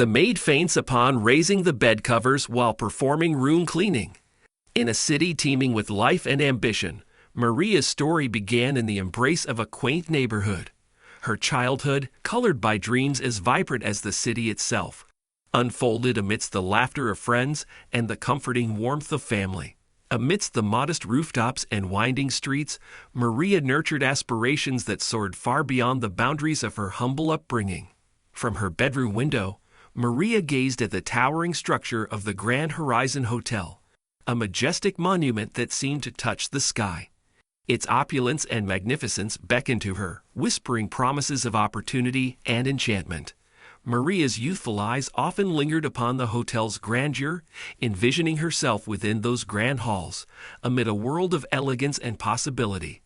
The maid faints upon raising the bed covers while performing room cleaning. In a city teeming with life and ambition, Maria's story began in the embrace of a quaint neighborhood. Her childhood, colored by dreams as vibrant as the city itself, unfolded amidst the laughter of friends and the comforting warmth of family. Amidst the modest rooftops and winding streets, Maria nurtured aspirations that soared far beyond the boundaries of her humble upbringing. From her bedroom window, Maria gazed at the towering structure of the Grand Horizon Hotel, a majestic monument that seemed to touch the sky. Its opulence and magnificence beckoned to her, whispering promises of opportunity and enchantment. Maria's youthful eyes often lingered upon the hotel's grandeur, envisioning herself within those grand halls, amid a world of elegance and possibility.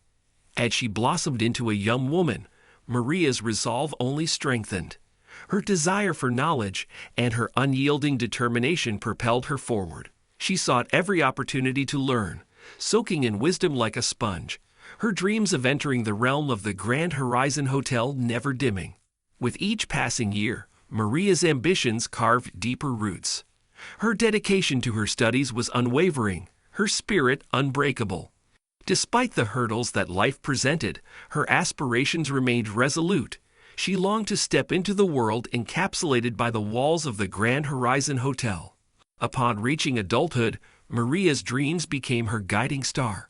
As she blossomed into a young woman, Maria's resolve only strengthened. Her desire for knowledge and her unyielding determination propelled her forward. She sought every opportunity to learn, soaking in wisdom like a sponge, her dreams of entering the realm of the Grand Horizon Hotel never dimming. With each passing year, Maria's ambitions carved deeper roots. Her dedication to her studies was unwavering, her spirit unbreakable. Despite the hurdles that life presented, her aspirations remained resolute. She longed to step into the world encapsulated by the walls of the Grand Horizon Hotel. Upon reaching adulthood, Maria's dreams became her guiding star.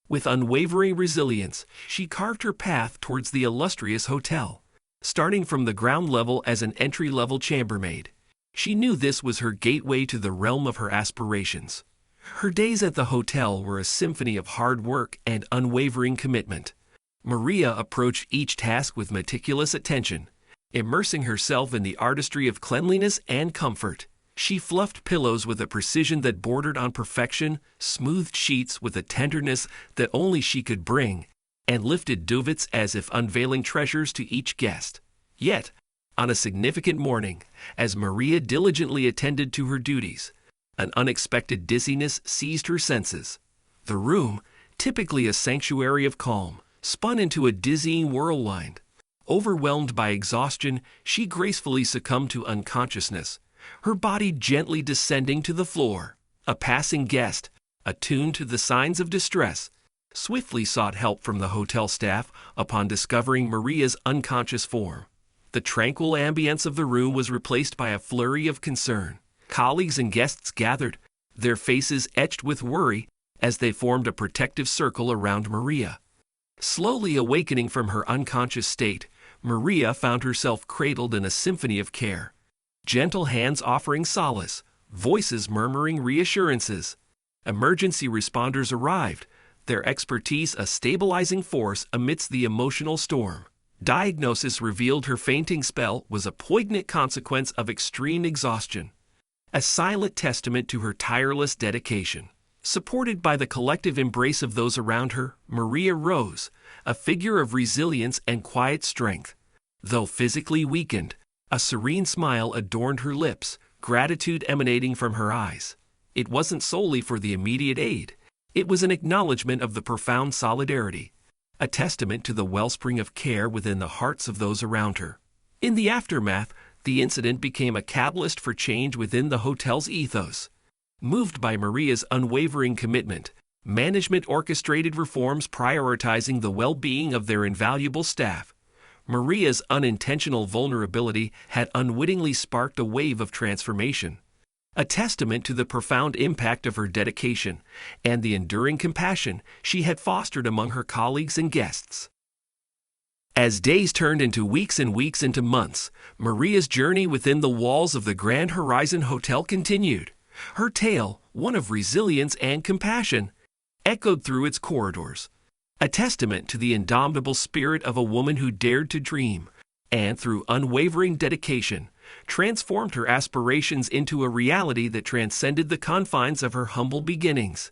With unwavering resilience, she carved her path towards the illustrious hotel. Starting from the ground level as an entry-level chambermaid, she knew this was her gateway to the realm of her aspirations. Her days at the hotel were a symphony of hard work and unwavering commitment. Maria approached each task with meticulous attention, immersing herself in the artistry of cleanliness and comfort. She fluffed pillows with a precision that bordered on perfection, smoothed sheets with a tenderness that only she could bring, and lifted duvets as if unveiling treasures to each guest. Yet, on a significant morning, as Maria diligently attended to her duties, an unexpected dizziness seized her senses. The room, typically a sanctuary of calm, spun into a dizzying whirlwind. Overwhelmed by exhaustion, she gracefully succumbed to unconsciousness, her body gently descending to the floor. A passing guest, attuned to the signs of distress, swiftly sought help from the hotel staff upon discovering Maria's unconscious form. The tranquil ambience of the room was replaced by a flurry of concern. Colleagues and guests gathered, their faces etched with worry as they formed a protective circle around Maria. Slowly awakening from her unconscious state, Maria found herself cradled in a symphony of care. Gentle hands offering solace, voices murmuring reassurances. Emergency responders arrived, their expertise a stabilizing force amidst the emotional storm. Diagnosis revealed her fainting spell was a poignant consequence of extreme exhaustion, a silent testament to her tireless dedication. Supported by the collective embrace of those around her, Maria rose, a figure of resilience and quiet strength. Though physically weakened, a serene smile adorned her lips, gratitude emanating from her eyes. It wasn't solely for the immediate aid. It was an acknowledgement of the profound solidarity, a testament to the wellspring of care within the hearts of those around her. In the aftermath, the incident became a catalyst for change within the hotel's ethos. Moved by Maria's unwavering commitment, management orchestrated reforms prioritizing the well-being of their invaluable staff. Maria's unintentional vulnerability had unwittingly sparked a wave of transformation, a testament to the profound impact of her dedication and the enduring compassion she had fostered among her colleagues and guests. As days turned into weeks and weeks into months, Maria's journey within the walls of the Grand Horizon Hotel continued. Her tale, one of resilience and compassion, echoed through its corridors, a testament to the indomitable spirit of a woman who dared to dream, and through unwavering dedication, transformed her aspirations into a reality that transcended the confines of her humble beginnings.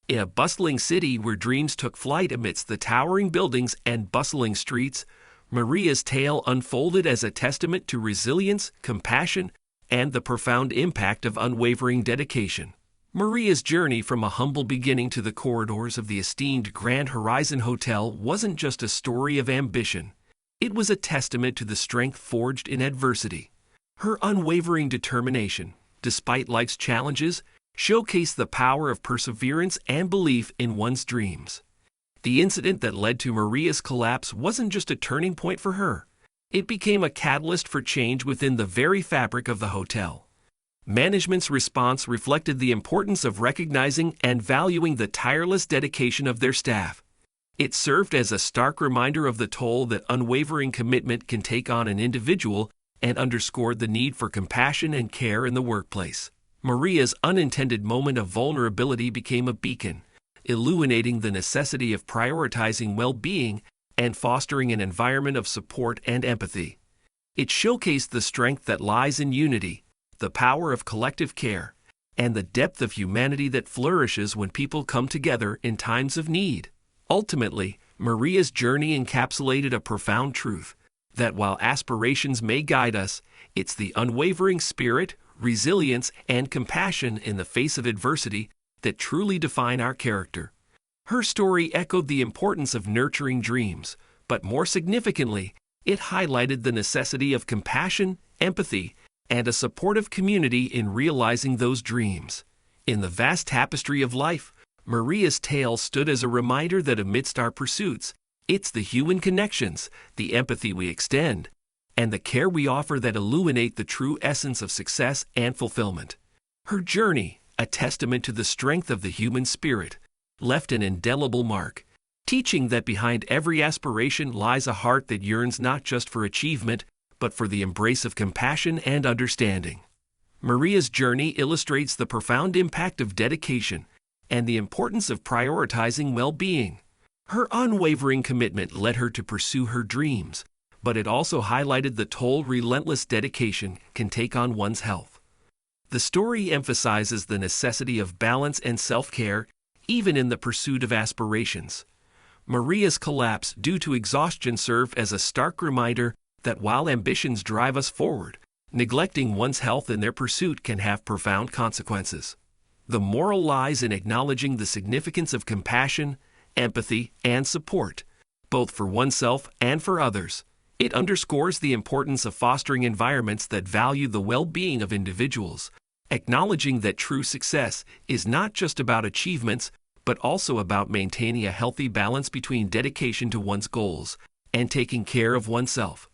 In a bustling city where dreams took flight amidst the towering buildings and bustling streets, Maria's tale unfolded as a testament to resilience, compassion, and the profound impact of unwavering dedication. Maria's journey from a humble beginning to the corridors of the esteemed Grand Horizon Hotel wasn't just a story of ambition. It was a testament to the strength forged in adversity. Her unwavering determination, despite life's challenges, showcased the power of perseverance and belief in one's dreams. The incident that led to Maria's collapse wasn't just a turning point for her. It became a catalyst for change within the very fabric of the hotel. Management's response reflected the importance of recognizing and valuing the tireless dedication of their staff. It served as a stark reminder of the toll that unwavering commitment can take on an individual and underscored the need for compassion and care in the workplace. Maria's unintended moment of vulnerability became a beacon, illuminating the necessity of prioritizing well-being and fostering an environment of support and empathy. It showcased the strength that lies in unity, the power of collective care, and the depth of humanity that flourishes when people come together in times of need. Ultimately, Maria's journey encapsulated a profound truth, that while aspirations may guide us, it's the unwavering spirit, resilience, and compassion in the face of adversity that truly define our character. Her story echoed the importance of nurturing dreams, but more significantly, it highlighted the necessity of compassion, empathy, and a supportive community in realizing those dreams. In the vast tapestry of life, Maria's tale stood as a reminder that amidst our pursuits, it's the human connections, the empathy we extend, and the care we offer that illuminate the true essence of success and fulfillment. Her journey, a testament to the strength of the human spirit, left an indelible mark, teaching that behind every aspiration lies a heart that yearns not just for achievement, but for the embrace of compassion and understanding. Maria's journey illustrates the profound impact of dedication and the importance of prioritizing well-being. Her unwavering commitment led her to pursue her dreams, but it also highlighted the toll relentless dedication can take on one's health. The story emphasizes the necessity of balance and self-care, even in the pursuit of aspirations. Maria's collapse due to exhaustion served as a stark reminder that while ambitions drive us forward, neglecting one's health in their pursuit can have profound consequences. The moral lies in acknowledging the significance of compassion, empathy, and support, both for oneself and for others. It underscores the importance of fostering environments that value the well-being of individuals, acknowledging that true success is not just about achievements, but also about maintaining a healthy balance between dedication to one's goals and taking care of oneself.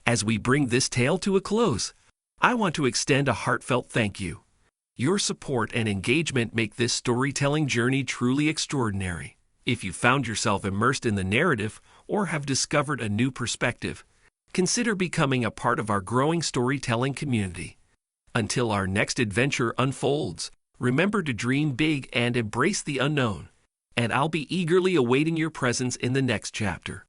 As we bring this tale to a close, I want to extend a heartfelt thank you. Your support and engagement make this storytelling journey truly extraordinary. If you found yourself immersed in the narrative or have discovered a new perspective, consider becoming a part of our growing storytelling community. Until our next adventure unfolds, remember to dream big and embrace the unknown, and I'll be eagerly awaiting your presence in the next chapter.